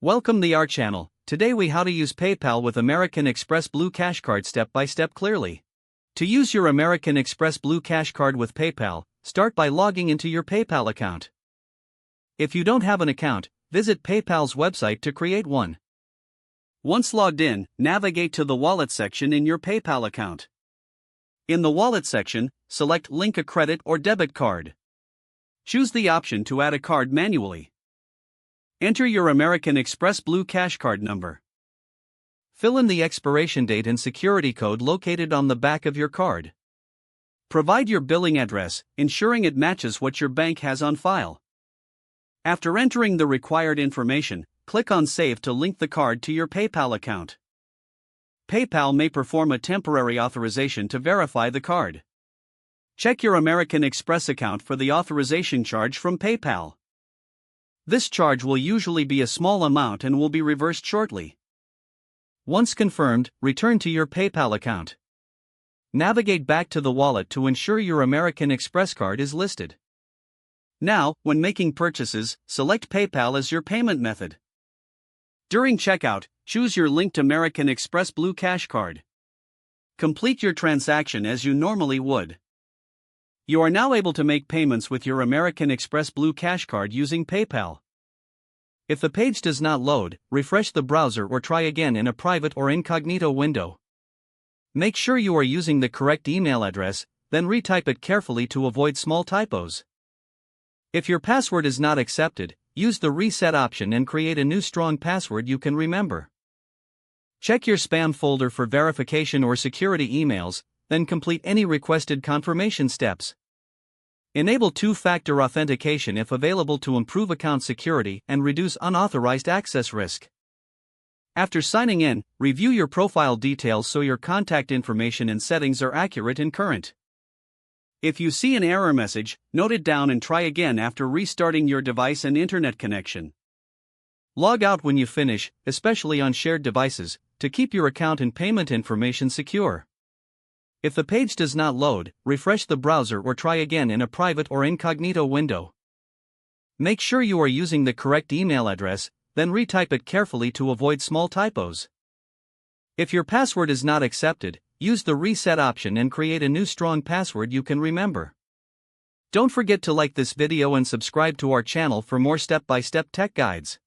Welcome to our channel. Today we how to use PayPal with American Express Blue Cash Card step by step clearly. To use your American Express Blue Cash Card with PayPal, start by logging into your PayPal account. If you don't have an account, visit PayPal's website to create one. Once logged in, navigate to the Wallet section in your PayPal account. In the Wallet section, select Link a credit or debit card. Choose the option to add a card manually. Enter your American Express Blue Cash Card number. Fill in the expiration date and security code located on the back of your card. Provide your billing address, ensuring it matches what your bank has on file. After entering the required information, click on Save to link the card to your PayPal account. PayPal may perform a temporary authorization to verify the card. Check your American Express account for the authorization charge from PayPal. This charge will usually be a small amount and will be reversed shortly. Once confirmed, return to your PayPal account. Navigate back to the wallet to ensure your American Express card is listed. Now, when making purchases, select PayPal as your payment method. During checkout, choose your linked American Express Blue Cash Card. Complete your transaction as you normally would. You are now able to make payments with your American Express Blue Cash Card using PayPal. If the page does not load, refresh the browser or try again in a private or incognito window. Make sure you are using the correct email address, then retype it carefully to avoid small typos. If your password is not accepted, use the reset option and create a new strong password you can remember. Check your spam folder for verification or security emails, then complete any requested confirmation steps. Enable two-factor authentication if available to improve account security and reduce unauthorized access risk. After signing in, review your profile details so your contact information and settings are accurate and current. If you see an error message, note it down and try again after restarting your device and internet connection. Log out when you finish, especially on shared devices, to keep your account and payment information secure. If the page does not load, refresh the browser or try again in a private or incognito window. Make sure you are using the correct email address, then retype it carefully to avoid small typos. If your password is not accepted, use the reset option and create a new strong password you can remember. Don't forget to like this video and subscribe to our channel for more step-by-step tech guides.